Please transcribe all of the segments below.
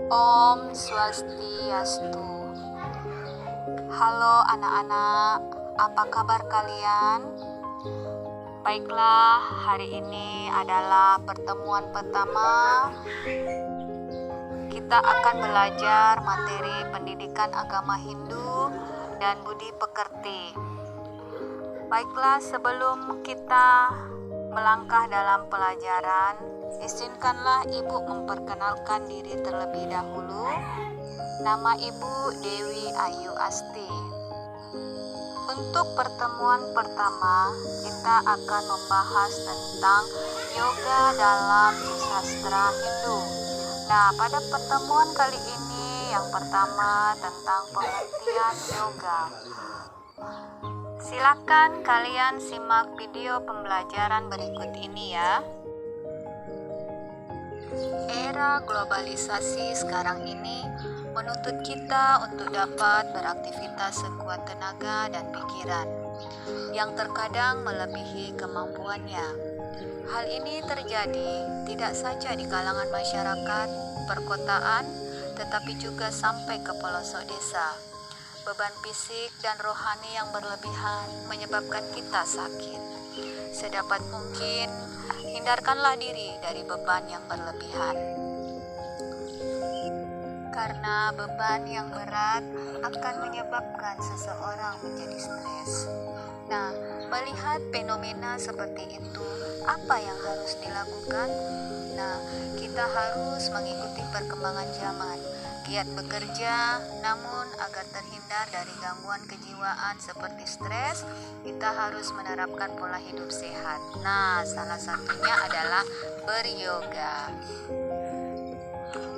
Om Swastiastu. Halo anak-anak, apa kabar kalian? Baiklah, hari ini adalah pertemuan pertama. Kita akan belajar materi pendidikan agama Hindu dan budi pekerti. Baiklah, sebelum kita melangkah dalam pelajaran, izinkanlah Ibu memperkenalkan diri terlebih dahulu. Nama Ibu Dewi Ayu Asti. Untuk pertemuan pertama, kita akan membahas tentang yoga dalam sastra Hindu. Nah, pada pertemuan kali ini yang pertama tentang pengertian yoga. Silakan kalian simak video pembelajaran berikut ini ya. Era globalisasi sekarang ini menuntut kita untuk dapat beraktivitas sekuat tenaga dan pikiran yang terkadang melebihi kemampuannya. Hal ini terjadi tidak saja di kalangan masyarakat perkotaan, tetapi juga sampai ke pelosok desa. Beban fisik dan rohani yang berlebihan menyebabkan kita sakit. Sedapat mungkin, hindarkanlah diri dari beban yang berlebihan. Karena beban yang berat akan menyebabkan seseorang menjadi stres. Nah, melihat fenomena seperti itu, apa yang harus dilakukan? Nah, kita harus mengikuti perkembangan zaman, giat bekerja, namun agar terhindar dari gangguan kejiwaan seperti stres, kita harus menerapkan pola hidup sehat. Nah, salah satunya adalah beryoga.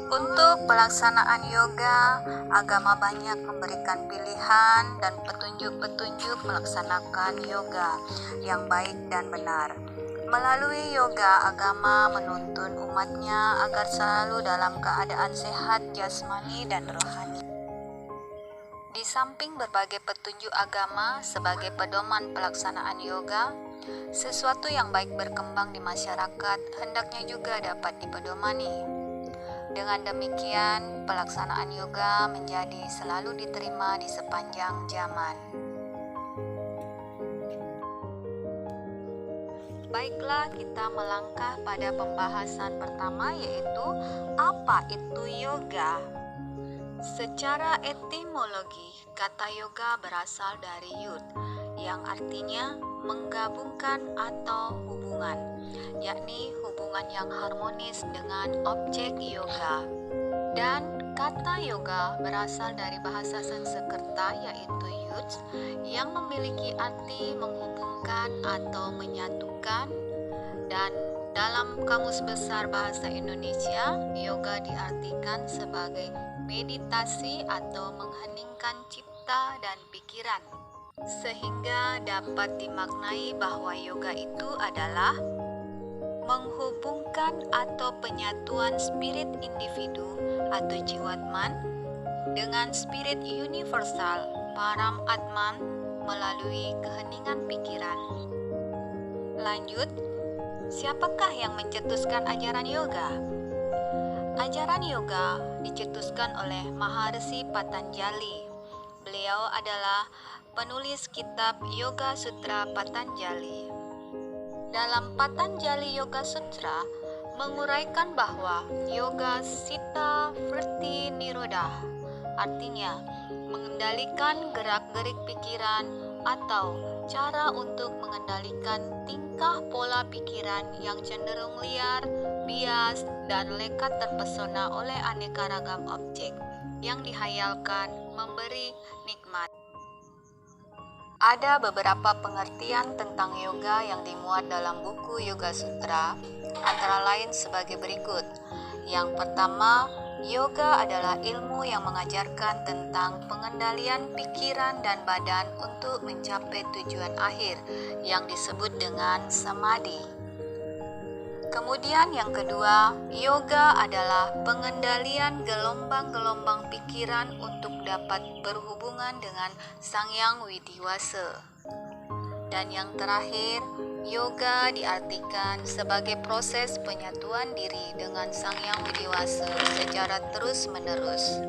Untuk pelaksanaan yoga, agama banyak memberikan pilihan dan petunjuk-petunjuk melaksanakan yoga yang baik dan benar. Melalui yoga, agama menuntun umatnya agar selalu dalam keadaan sehat jasmani dan rohani. Di samping berbagai petunjuk agama sebagai pedoman pelaksanaan yoga, sesuatu yang baik berkembang di masyarakat hendaknya juga dapat dipedomani. Dengan demikian, pelaksanaan yoga menjadi selalu diterima di sepanjang zaman. Baiklah, kita melangkah pada pembahasan pertama, yaitu apa itu yoga. Secara etimologi, kata yoga berasal dari yud, yang artinya menggabungkan atau hubungan, yakni hubungan yang harmonis dengan objek yoga. Dan kata yoga berasal dari bahasa Sanskerta, yaitu yuds, yang memiliki arti menghubungkan atau menyatukan. Dan dalam Kamus Besar Bahasa Indonesia, yoga diartikan sebagai meditasi atau mengheningkan cipta dan pikiran, sehingga dapat dimaknai bahwa yoga itu adalah menghubungkan atau penyatuan spirit individu atau jiwatman dengan spirit universal param atman melalui keheningan pikiran. Lanjut, siapakah yang mencetuskan ajaran yoga? Ajaran yoga dicetuskan oleh Maharsi Patanjali. Beliau adalah penulis kitab Yoga Sutra Patanjali. Dalam Patanjali Yoga Sutra menguraikan bahwa yoga sita vritti nirodha, artinya mengendalikan gerak-gerik pikiran atau cara untuk mengendalikan tingkah pola pikiran yang cenderung liar, bias, dan lekat terpesona oleh aneka ragam objek yang dihayalkan memberi nikmat. Ada beberapa pengertian tentang yoga yang dimuat dalam buku Yoga Sutra, antara lain sebagai berikut. Yang pertama, yoga adalah ilmu yang mengajarkan tentang pengendalian pikiran dan badan untuk mencapai tujuan akhir yang disebut dengan samadhi. Kemudian yang kedua, yoga adalah pengendalian gelombang-gelombang pikiran untuk dapat berhubungan dengan Sang Yang Widiwasa. Dan yang terakhir, Yoga diartikan sebagai proses penyatuan diri dengan Sang Yang Widi Wasa secara terus-menerus.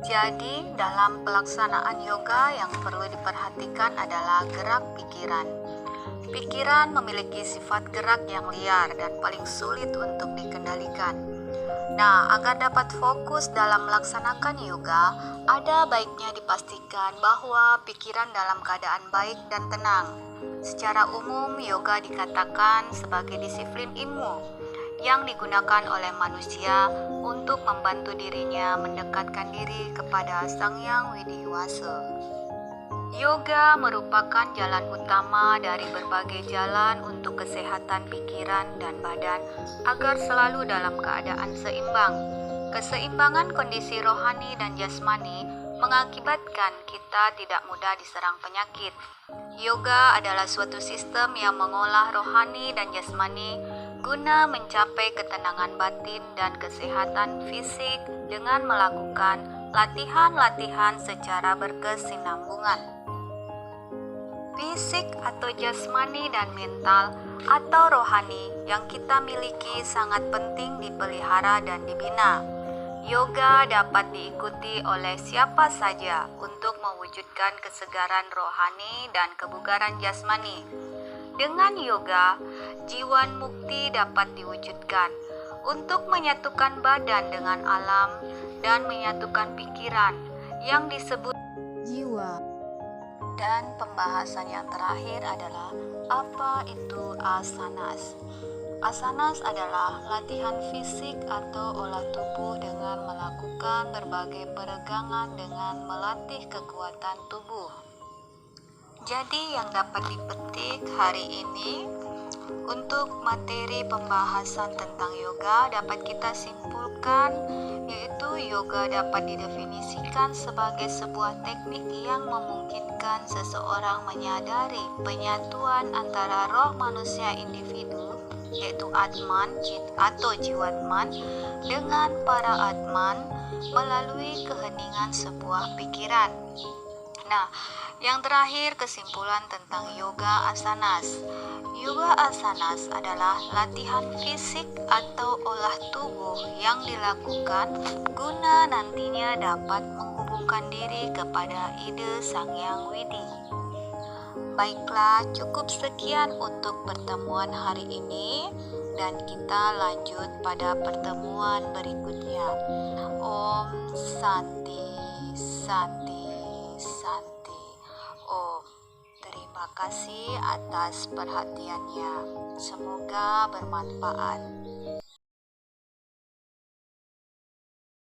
Jadi, dalam pelaksanaan yoga yang perlu diperhatikan adalah gerak pikiran. Pikiran memiliki sifat gerak yang liar dan paling sulit untuk dikendalikan. Nah, agar dapat fokus dalam melaksanakan yoga, ada baiknya dipastikan bahwa pikiran dalam keadaan baik dan tenang. Secara umum, yoga dikatakan sebagai disiplin ilmu yang digunakan oleh manusia untuk membantu dirinya mendekatkan diri kepada Sang Yang Widi Wasa. Yoga merupakan jalan utama dari berbagai jalan untuk kesehatan pikiran dan badan agar selalu dalam keadaan seimbang. Keseimbangan kondisi rohani dan jasmani mengakibatkan kita tidak mudah diserang penyakit. Yoga adalah suatu sistem yang mengolah rohani dan jasmani guna mencapai ketenangan batin dan kesehatan fisik dengan melakukan latihan-latihan secara berkesinambungan. Fisik atau jasmani dan mental atau rohani yang kita miliki sangat penting dipelihara dan dibina. Yoga dapat diikuti oleh siapa saja untuk mewujudkan kesegaran rohani dan kebugaran jasmani. Dengan yoga, jiwan mukti dapat diwujudkan untuk menyatukan badan dengan alam dan menyatukan pikiran yang disebut jiwa. Dan pembahasan yang terakhir adalah apa itu asanas. Asanas adalah latihan fisik atau olah tubuh dengan melakukan berbagai peregangan dengan melatih kekuatan tubuh. Jadi yang dapat dipetik hari ini untuk materi pembahasan tentang yoga dapat kita simpulkan, yaitu yoga dapat didefinisikan sebagai sebuah teknik yang memungkinkan seseorang menyadari penyatuan antara roh manusia individu, yaitu Atman atau Jiwatman, dengan para Atman melalui keheningan sebuah pikiran. Nah, yang terakhir kesimpulan tentang yoga asanas. Yoga asanas adalah latihan fisik atau olah tubuh yang dilakukan guna nantinya dapat menghubungkan diri kepada ide Sang Yang Widi. Baiklah, cukup sekian untuk pertemuan hari ini dan kita lanjut pada pertemuan berikutnya. Om Santi Santi Santi Om. Terima kasih atas perhatiannya. Semoga bermanfaat.